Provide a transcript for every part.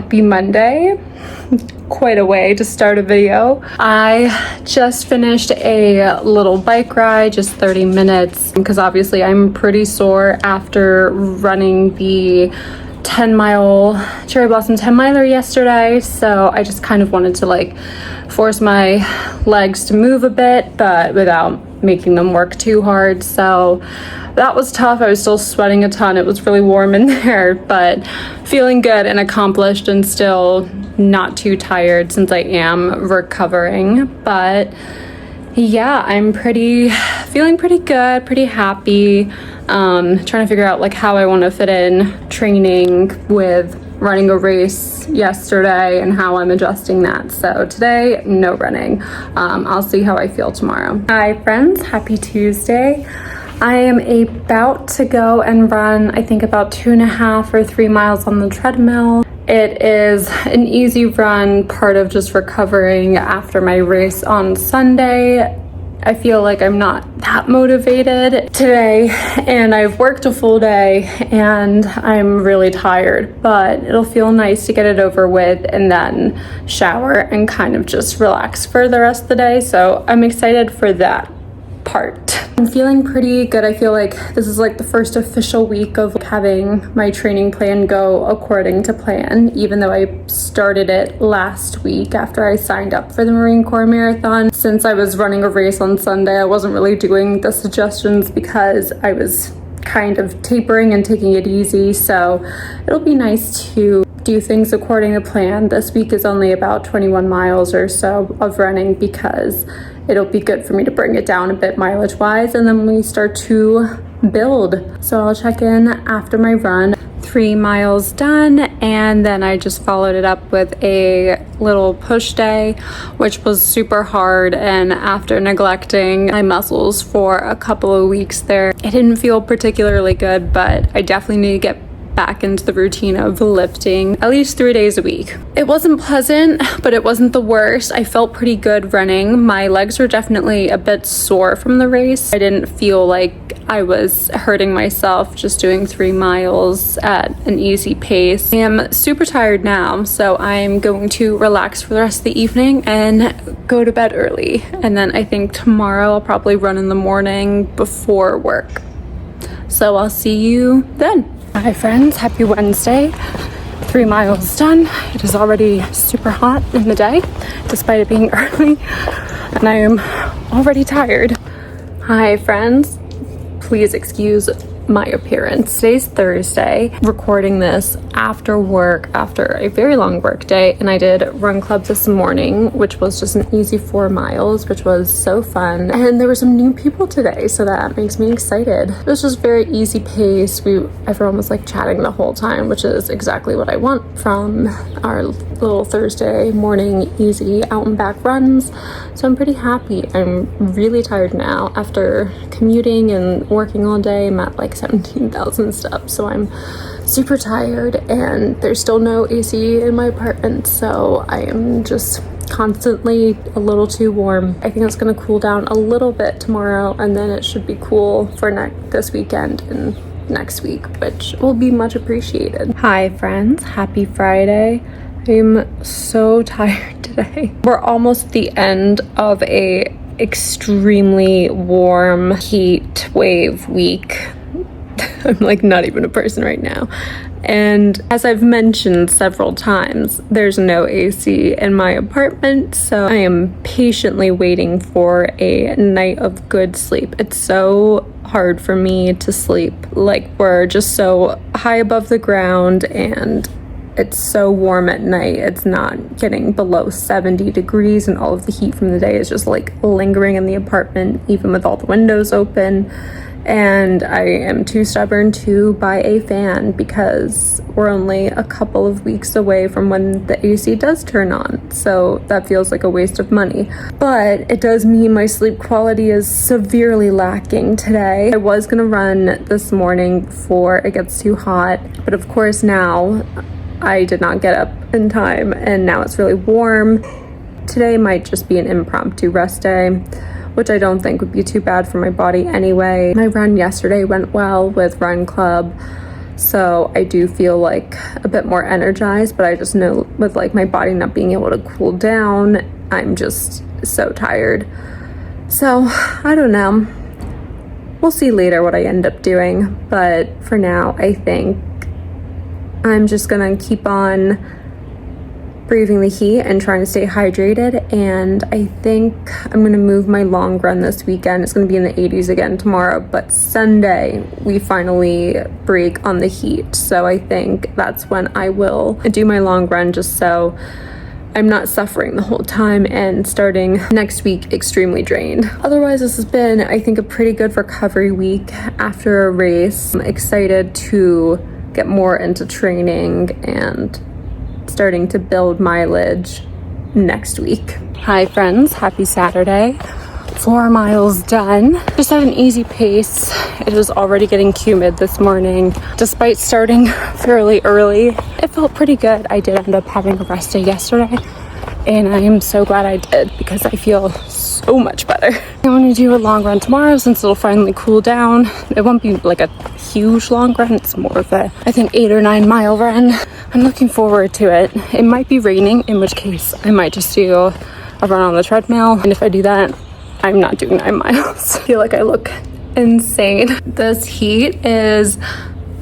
Happy Monday. Quite a way to start a video. I just finished a little bike ride, just 30 minutes, because obviously I'm pretty sore after running the 10-mile Cherry Blossom 10 miler yesterday, so I just kind of wanted to like force my legs to move a bit, but without making them work too hard. So that was tough. I was still sweating a ton. It was really warm in there, but feeling good and accomplished and still not too tired since I am recovering. But yeah, I'm feeling pretty good, pretty happy. Trying to figure out like how I want to fit in training with running a race yesterday and how I'm adjusting that. So today, no running. I'll see how I feel tomorrow. Hi friends, happy Tuesday. I am about to go and run, I think about 2.5 or 3 miles on the treadmill. It is an easy run, part of just recovering after my race on Sunday. I feel like I'm not that motivated today, and I've worked a full day and I'm really tired, but it'll feel nice to get it over with and then shower and kind of just relax for the rest of the day. So I'm excited for that part. I'm feeling pretty good. I feel like this is like the first official week of having my training plan go according to plan, even though I started it last week after I signed up for the Marine Corps Marathon. Since I was running a race on Sunday, I wasn't really doing the suggestions because I was kind of tapering and taking it easy. So it'll be nice to do things according to plan. This week is only about 21 miles or so of running because it'll be good for me to bring it down a bit mileage wise, and then we start to build. So I'll check in after my run. 3 miles done, and then I just followed it up with a little push day, which was super hard, and after neglecting my muscles for a couple of weeks there, it didn't feel particularly good, but I definitely need to get back into the routine of lifting at least 3 days a week. It wasn't pleasant, but it wasn't the worst. I felt pretty good running. My legs were definitely a bit sore from the race. I didn't feel like I was hurting myself just doing 3 miles at an easy pace. I am super tired now, so I'm going to relax for the rest of the evening and go to bed early. And then I think tomorrow I'll probably run in the morning before work. So I'll see you then. Hi friends, happy Wednesday. 3 miles done. It is already super hot in the day, despite it being early, and I am already tired. Hi friends, please excuse my appearance. Today's Thursday, recording this after work, after a very long work day, and I did run club this morning, which was just an easy 4 miles, which was so fun. And there were some new people today, so that makes me excited. It was just very easy pace. Everyone was like chatting the whole time, which is exactly what I want from our little Thursday morning easy out and back runs. So I'm pretty happy. I'm really tired now after commuting and working all day. I'm at like 17,000 steps, so I'm super tired, and there's still no AC in my apartment, so I am just constantly a little too warm. I think it's going to cool down a little bit tomorrow, and then it should be cool for this weekend and next week, which will be much appreciated. Hi friends, happy Friday. I'm so tired today. We're almost at the end of a extremely warm heat wave week. I'm like not even a person right now. And as I've mentioned several times, there's no AC in my apartment, so I am patiently waiting for a night of good sleep. It's so hard for me to sleep. Like, we're just so high above the ground and it's so warm at night. It's not getting below 70 degrees, and all of the heat from the day is just like lingering in the apartment, even with all the windows open. And I am too stubborn to buy a fan because we're only a couple of weeks away from when the AC does turn on. So that feels like a waste of money. But it does mean my sleep quality is severely lacking today. I was gonna run this morning before it gets too hot, but of course now I did not get up in time, and now it's really warm. Today might just be an impromptu rest day, which I don't think would be too bad for my body anyway. My run yesterday went well with Run Club. So I do feel like a bit more energized, but I just know with like my body not being able to cool down, I'm just so tired. So I don't know. We'll see later what I end up doing, but for now, I think I'm just gonna keep on braving the heat and trying to stay hydrated. And I think I'm gonna move my long run this weekend. It's gonna be in the 80s again tomorrow, but Sunday we finally break on the heat. So I think that's when I will do my long run, just so I'm not suffering the whole time and starting next week extremely drained. Otherwise, this has been, I think, a pretty good recovery week after a race. I'm excited to get more into training and starting to build mileage next week. Hi friends, happy Saturday. 4 miles done. Just at an easy pace. It was already getting humid this morning. Despite starting fairly early, it felt pretty good. I did end up having a rest day yesterday, and I am so glad I did because I feel so much better. I want to do a long run tomorrow since it'll finally cool down. It won't be like a huge long run. It's more of a, I think, 8 or 9 mile run. I'm looking forward to it. It might be raining, in which case I might just do a run on the treadmill. And if I do that, I'm not doing 9 miles. I feel like I look insane. This heat is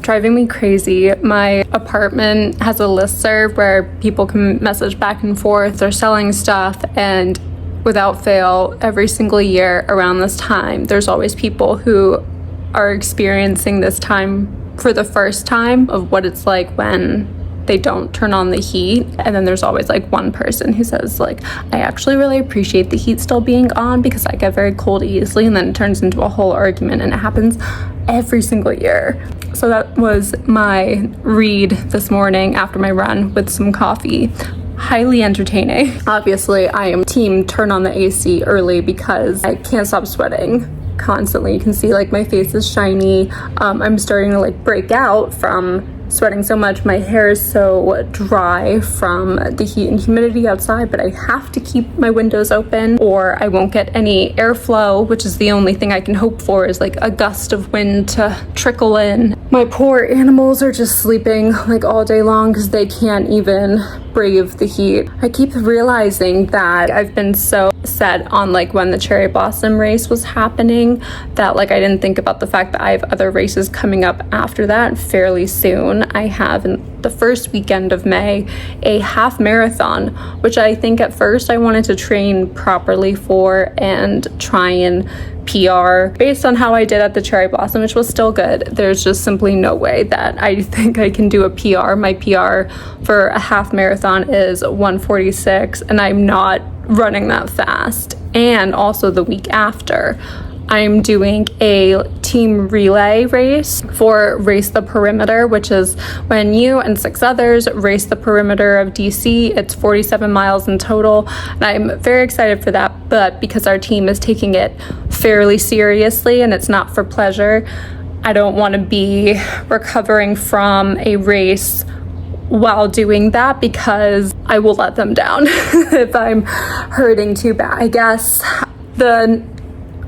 driving me crazy. My apartment has a listserv where people can message back and forth. They're selling stuff, and without fail, every single year around this time, there's always people who are experiencing this time for the first time of what it's like when they don't turn on the heat. And then there's always like one person who says like, I actually really appreciate the heat still being on because I get very cold easily, and then it turns into a whole argument, and it happens every single year. So that was my read this morning after my run with some coffee. Highly entertaining. Obviously, I am team turn on the AC early because I can't stop sweating constantly. You can see like my face is shiny. I'm starting to like break out from sweating so much. My hair is so dry from the heat and humidity outside, but I have to keep my windows open or I won't get any airflow, which is the only thing I can hope for, is like a gust of wind to trickle in. My poor animals are just sleeping like all day long because they can't even brave the heat. I keep realizing that I've been so set on like when the cherry blossom race was happening that like I didn't think about the fact that I have other races coming up after that fairly soon. I have in the first weekend of May a half marathon, which I think at first I wanted to train properly for and try and PR based on how I did at the cherry blossom, which was still good. There's just simply no way that I think I can do a PR. My PR for a half marathon is 1:46, and I'm not running that fast. And also the week after, I'm doing a team relay race for Race the Perimeter, which is when you and 6 others race the perimeter of DC. It's 47 miles in total, and I'm very excited for that. But because our team is taking it fairly seriously and it's not for pleasure, I don't want to be recovering from a race while doing that because I will let them down if I'm hurting too bad. I guess the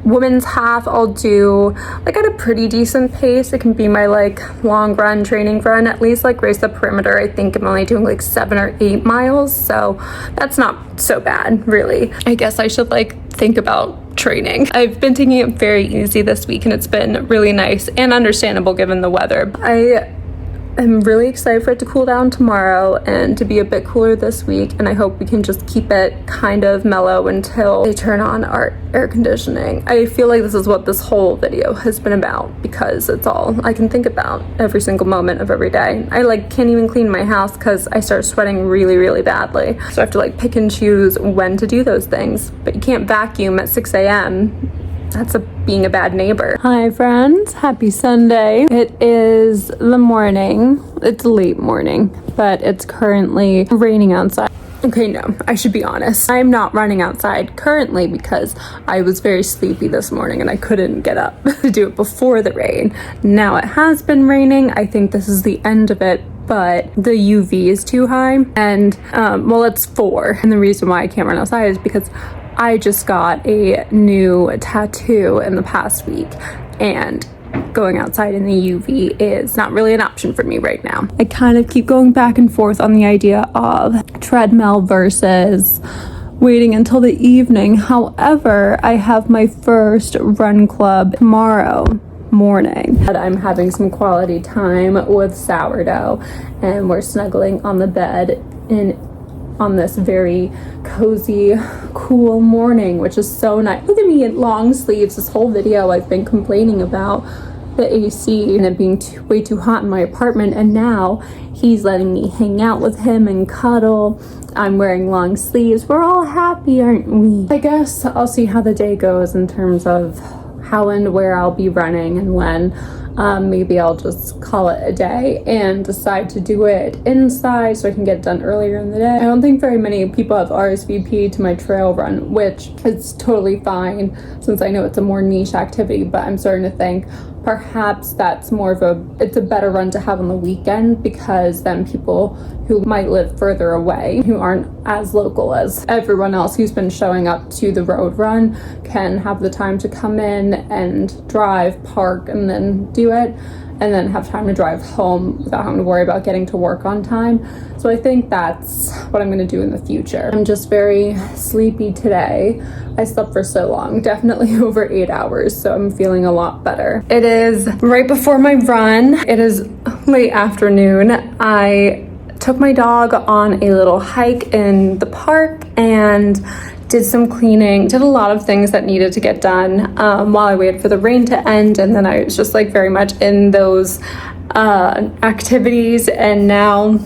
women's half I'll do like at a pretty decent pace. It can be my like long run training run. At least like Race the Perimeter, I think I'm only doing like 7 or 8 miles, so that's not so bad really. I guess I should like think about training. I've been taking it very easy this week and it's been really nice and understandable given the weather. I'm really excited for it to cool down tomorrow and to be a bit cooler this week, and I hope we can just keep it kind of mellow until they turn on our air conditioning. I feel like this is what this whole video has been about because it's all I can think about every single moment of every day. I like can't even clean my house because I start sweating really badly, so I have to like pick and choose when to do those things. But you can't vacuum at 6 a.m. That's being a bad neighbor. Hi friends, happy Sunday. It is the morning. It's late morning, but it's currently raining outside. Okay, no, I should be honest. I'm not running outside currently because I was very sleepy this morning and I couldn't get up to do it before the rain. Now it has been raining. I think this is the end of it, but the UV is too high and well, it's 4. And the reason why I can't run outside is because I just got a new tattoo in the past week, and going outside in the UV is not really an option for me right now. I kind of keep going back and forth on the idea of treadmill versus waiting until the evening. However, I have my first run club tomorrow morning. I'm having some quality time with sourdough, and we're snuggling on the bed on this very cozy, cool morning, which is so nice. Look at me in long sleeves. This whole video I've been complaining about the AC and it being way too hot in my apartment, and now he's letting me hang out with him and cuddle. I'm wearing long sleeves. We're all happy, aren't we? I guess I'll see how the day goes in terms of how and where I'll be running and when. Maybe I'll just call it a day and decide to do it inside so I can get it done earlier in the day. I don't think very many people have RSVP'd to my trail run, which is totally fine since I know it's a more niche activity, but I'm starting to think perhaps that's it's a better run to have on the weekend, because then people who might live further away, who aren't as local as everyone else who's been showing up to the road run, can have the time to come in and drive, park, and then do it, and then have time to drive home without having to worry about getting to work on time. So I think that's what I'm going to do in the future. I'm just very sleepy today. I slept for so long, definitely over 8 hours, so I'm feeling a lot better. It is right before my run. It is late afternoon. I took my dog on a little hike in the park and did some cleaning, did a lot of things that needed to get done while I waited for the rain to end, and then I was just like very much in those activities, and now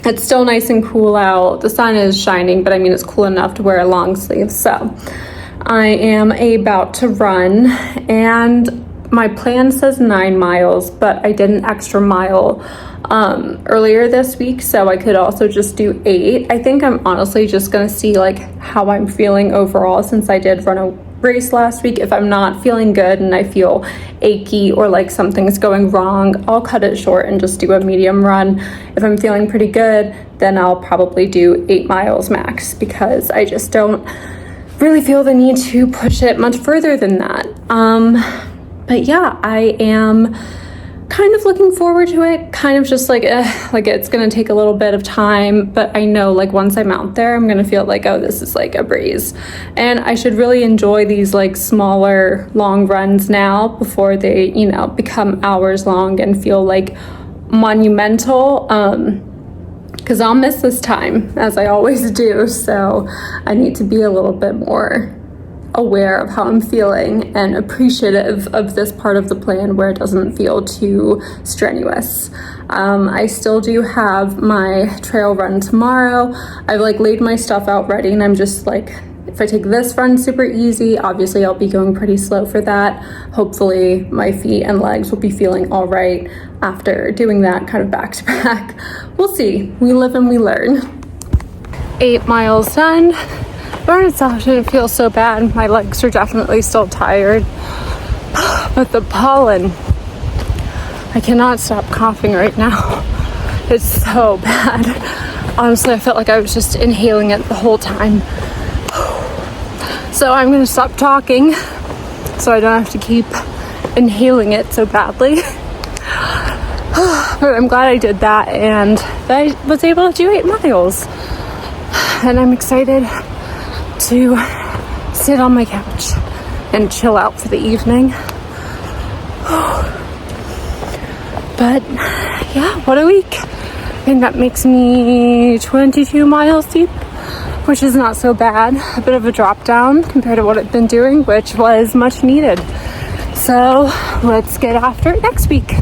it's still nice and cool out. The sun is shining, but I mean it's cool enough to wear a long sleeve. So I am about to run, and my plan says 9 miles, but I did an extra mile earlier this week, so I could also just do 8. I think I'm honestly just gonna see like how I'm feeling overall, since I did run a race last week. If I'm not feeling good and I feel achy or like something's going wrong, I'll cut it short and just do a medium run. If I'm feeling pretty good, then I'll probably do 8 miles max, because I just don't really feel the need to push it much further than that. But yeah, I am kind of looking forward to it, kind of just like it's gonna take a little bit of time, but I know like once I'm out there, I'm gonna feel like, oh, this is like a breeze. And I should really enjoy these like smaller long runs now before they, you know, become hours long and feel like monumental, because I'll miss this time, as I always do. So I need to be a little bit more aware of how I'm feeling and appreciative of this part of the plan where it doesn't feel too strenuous. I still do have my trail run tomorrow. I've like laid my stuff out ready, and I'm just like, if I take this run super easy, obviously I'll be going pretty slow for that. Hopefully my feet and legs will be feeling all right after doing that kind of back to back. We'll see. We live and we learn. 8 miles done. Burn itself didn't feel so bad. My legs are definitely still tired, but the pollen, I cannot stop coughing right now. It's so bad. Honestly, I felt like I was just inhaling it the whole time. So I'm gonna stop talking so I don't have to keep inhaling it so badly. But I'm glad I did that, and I was able to do 8 miles. And I'm excited to sit on my couch and chill out for the evening. But yeah, what a week. I think that makes me 22 miles deep, which is not so bad. A bit of a drop down compared to what I've been doing, which was much needed. So let's get after it next week.